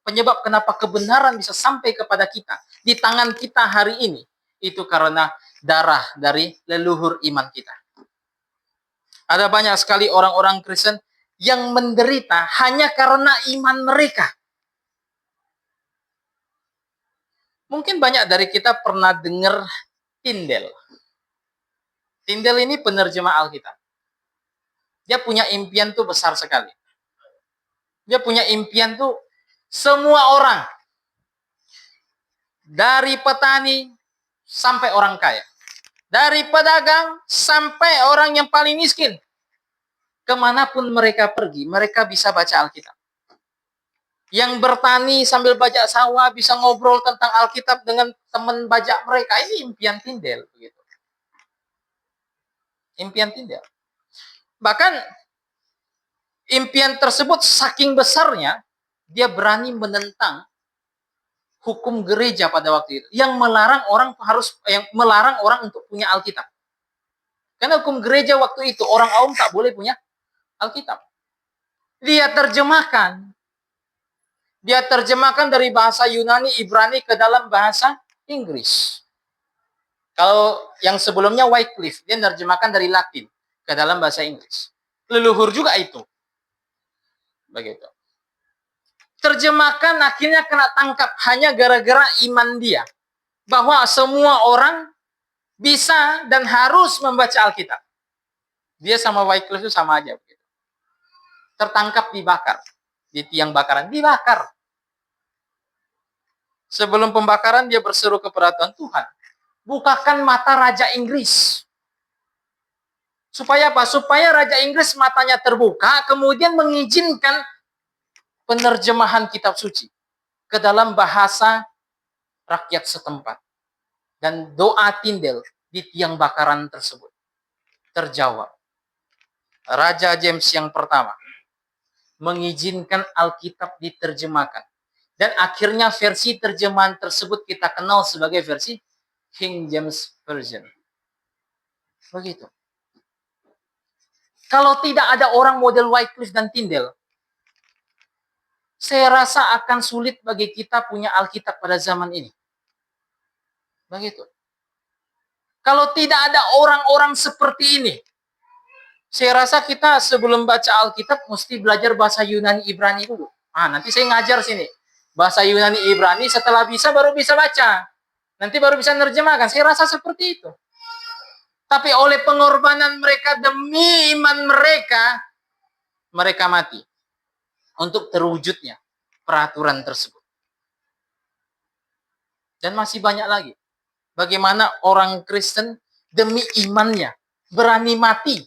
penyebab kenapa kebenaran bisa sampai kepada kita, di tangan kita hari ini, itu karena darah dari leluhur iman kita. Ada banyak sekali orang-orang Kristen yang menderita hanya karena iman mereka. Mungkin banyak dari kita pernah dengar Tyndale. Tyndale ini penerjemah Alkitab. Dia punya impian tuh besar sekali. Dia punya impian tuh semua orang. Dari petani sampai orang kaya. Dari pedagang sampai orang yang paling miskin. Kemanapun mereka pergi, mereka bisa baca Alkitab. Yang bertani sambil bajak sawah bisa ngobrol tentang Alkitab dengan teman bajak mereka. Ini impian Tyndale. Begitu. Impian Tyndale. Bahkan impian tersebut saking besarnya, dia berani menentang hukum gereja pada waktu itu yang melarang orang untuk punya Alkitab. Karena hukum gereja waktu itu orang awam tak boleh punya Alkitab. Dia terjemahkan dari bahasa Yunani, Ibrani ke dalam bahasa Inggris. Kalau yang sebelumnya Wycliffe, dia menerjemahkan dari Latin ke dalam bahasa Inggris. Leluhur juga itu. Begitu. Terjemahkan akhirnya kena tangkap hanya gara-gara iman dia. Bahwa semua orang bisa dan harus membaca Alkitab. Dia sama Wycliffe itu sama aja. Begitu. Tertangkap, dibakar. Di tiang bakaran, dibakar. Sebelum pembakaran dia berseru kepada Tuhan, bukakan mata Raja Inggris. Supaya apa? Supaya Raja Inggris matanya terbuka, kemudian mengizinkan penerjemahan kitab suci ke dalam bahasa rakyat setempat. Dan doa Tyndale di tiang bakaran tersebut terjawab. Raja James yang pertama mengizinkan Alkitab diterjemahkan. Dan akhirnya versi terjemahan tersebut kita kenal sebagai versi King James Version. Begitu. Kalau tidak ada orang model Wycliffe dan Tyndale, saya rasa akan sulit bagi kita punya Alkitab pada zaman ini. Begitu. Kalau tidak ada orang-orang seperti ini, saya rasa kita sebelum baca Alkitab mesti belajar bahasa Yunani Ibrani dulu. Nanti saya ngajar sini. Bahasa Yunani Ibrani, setelah bisa baru bisa baca. Nanti baru bisa nerjemahkan. Saya rasa seperti itu. Tapi oleh pengorbanan mereka demi iman mereka, mereka mati. Untuk terwujudnya peraturan tersebut. Dan masih banyak lagi. Bagaimana orang Kristen demi imannya berani mati.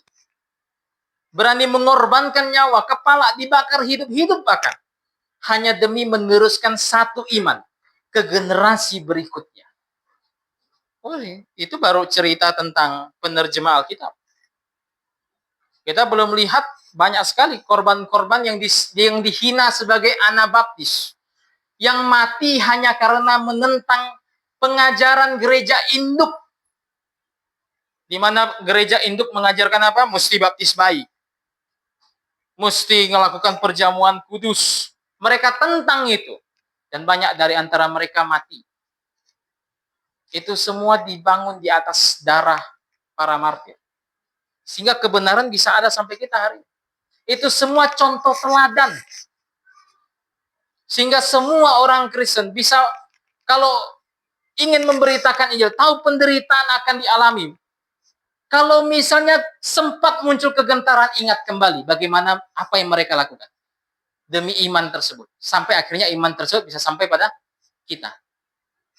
Berani mengorbankan nyawa, kepala dibakar, hidup-hidup bahkan. Hanya demi meneruskan satu iman ke generasi berikutnya. Oh, itu baru cerita tentang penerjemah Alkitab. Kita belum lihat banyak sekali korban-korban yang dihina sebagai Anabaptis, yang mati hanya karena menentang pengajaran gereja induk, di mana gereja induk mengajarkan apa? Mesti baptis bayi, mesti melakukan perjamuan kudus. Mereka tentang itu, dan banyak dari antara mereka mati. Itu semua dibangun di atas darah para martir, sehingga kebenaran bisa ada sampai kita hari ini. Itu semua contoh teladan, sehingga semua orang Kristen bisa, kalau ingin memberitakan Injil, tahu penderitaan akan dialami. Kalau misalnya sempat muncul kegentaran, ingat kembali bagaimana apa yang mereka lakukan demi iman tersebut, sampai akhirnya iman tersebut bisa sampai pada kita.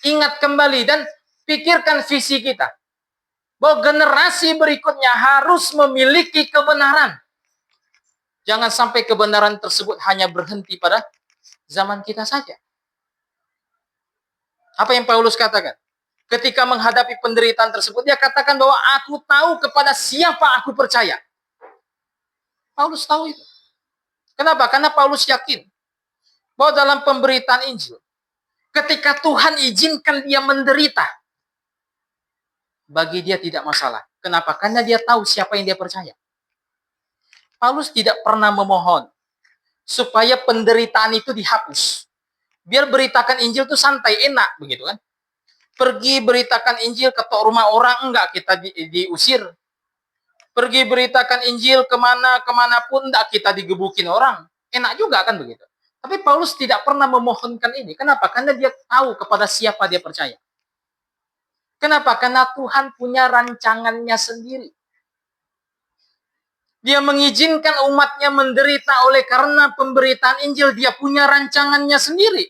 Ingat kembali dan pikirkan visi kita, bahwa generasi berikutnya harus memiliki kebenaran. Jangan sampai kebenaran tersebut hanya berhenti pada zaman kita saja. Apa yang Paulus katakan? Ketika menghadapi penderitaan tersebut, dia katakan bahwa aku tahu kepada siapa aku percaya. Paulus tahu itu. Kenapa? Karena Paulus yakin bahwa dalam pemberitaan Injil, ketika Tuhan izinkan dia menderita, bagi dia tidak masalah. Kenapa? Karena dia tahu siapa yang dia percaya. Paulus tidak pernah memohon supaya penderitaan itu dihapus. Biar beritakan Injil itu santai, enak, begitu kan? Pergi beritakan Injil ke rumah orang, enggak, kita diusir. Pergi beritakan Injil kemanapun, enggak, kita digebukin orang. Enak juga kan begitu. Tapi Paulus tidak pernah memohonkan ini. Kenapa? Karena dia tahu kepada siapa dia percaya. Kenapa? Karena Tuhan punya rancangannya sendiri. Dia mengizinkan umatnya menderita oleh karena pemberitaan Injil. Dia punya rancangannya sendiri.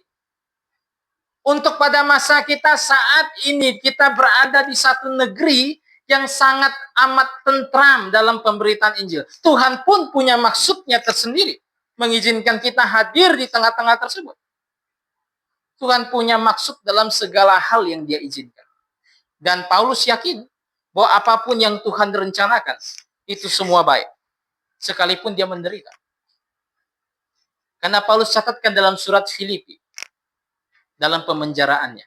Untuk pada masa kita saat ini, kita berada di satu negeri yang sangat amat tentram dalam pemberitaan Injil. Tuhan pun punya maksudnya tersendiri, mengizinkan kita hadir di tengah-tengah tersebut. Tuhan punya maksud dalam segala hal yang dia izinkan. Dan Paulus yakin bahwa apapun yang Tuhan rencanakan, itu semua baik. Sekalipun dia menderita. Karena Paulus catatkan dalam surat Filipi, dalam pemenjaraannya.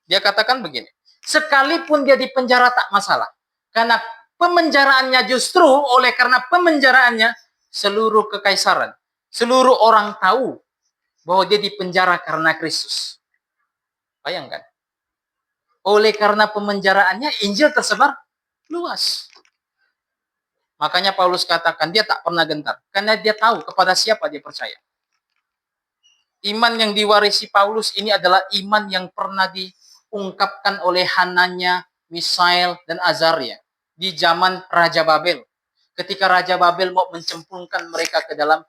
Dia katakan begini, sekalipun dia di penjara tak masalah. Karena pemenjaraannya justru oleh karena pemenjaraannya, seluruh kekaisaran, seluruh orang tahu bahwa dia dipenjara karena Kristus. Bayangkan. Oleh karena pemenjaraannya, Injil tersebar luas. Makanya Paulus katakan dia tak pernah gentar. Karena dia tahu kepada siapa dia percaya. Iman yang diwarisi Paulus ini adalah iman yang pernah diungkapkan oleh Hananya, Misael, dan Azaria di zaman Raja Babel. Ketika Raja Babel mau mencemplungkan mereka ke dalam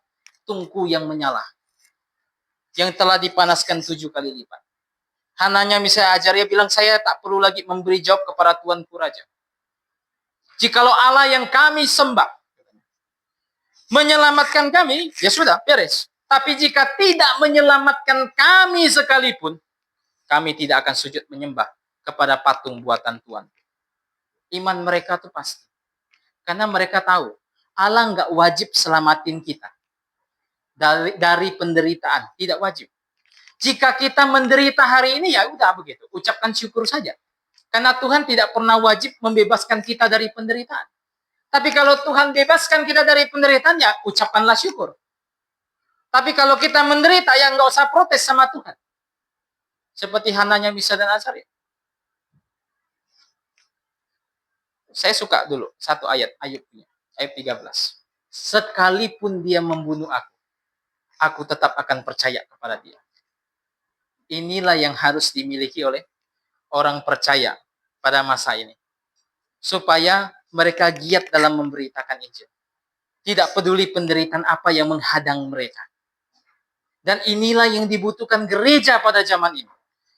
tungku yang menyala, yang telah dipanaskan 7 kali lipat. Hananya, Misael, Azaria bilang, saya tak perlu lagi memberi jawab kepada Tuanku Raja. Jikalau Allah yang kami sembah menyelamatkan kami, ya sudah, beres. Tapi jika tidak menyelamatkan kami sekalipun, kami tidak akan sujud menyembah kepada patung buatan Tuhan. Iman mereka itu pasti. Karena mereka tahu, Allah nggak wajib selamatin kita dari penderitaan. Tidak wajib. Jika kita menderita hari ini, ya udah begitu. Ucapkan syukur saja. Karena Tuhan tidak pernah wajib membebaskan kita dari penderitaan. Tapi kalau Tuhan bebaskan kita dari penderitaan, ya ucapkanlah syukur. Tapi kalau kita menderita, ya nggak usah protes sama Tuhan. Seperti Hananya, Misael, dan Azaria. Saya suka dulu satu ayat, ayat 13. Sekalipun dia membunuh aku tetap akan percaya kepada dia. Inilah yang harus dimiliki oleh orang percaya pada masa ini. Supaya mereka giat dalam memberitakan Injil. Tidak peduli penderitaan apa yang menghadang mereka. Dan inilah yang dibutuhkan gereja pada zaman ini.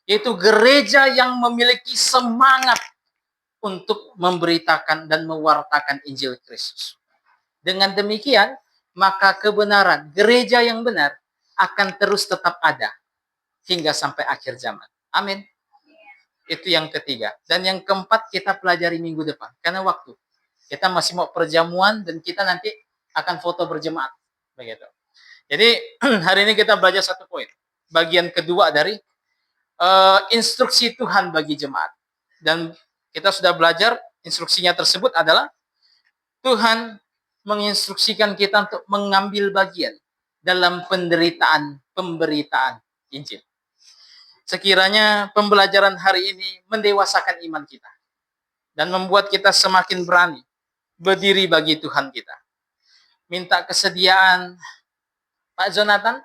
Yaitu gereja yang memiliki semangat untuk memberitakan dan mewartakan Injil Kristus. Dengan demikian, maka kebenaran, gereja yang benar akan terus tetap ada hingga sampai akhir zaman. Amin. Itu yang ketiga. Dan yang keempat kita pelajari minggu depan. Karena waktu. Kita masih mau perjamuan dan kita nanti akan foto berjemaat. Begitu. Jadi hari ini kita belajar satu poin. Bagian kedua dari instruksi Tuhan bagi jemaat. Dan kita sudah belajar instruksinya tersebut adalah Tuhan menginstruksikan kita untuk mengambil bagian dalam pemberitaan Injil. Sekiranya pembelajaran hari ini mendewasakan iman kita dan membuat kita semakin berani berdiri bagi Tuhan kita. Minta kesediaan Pak Jonathan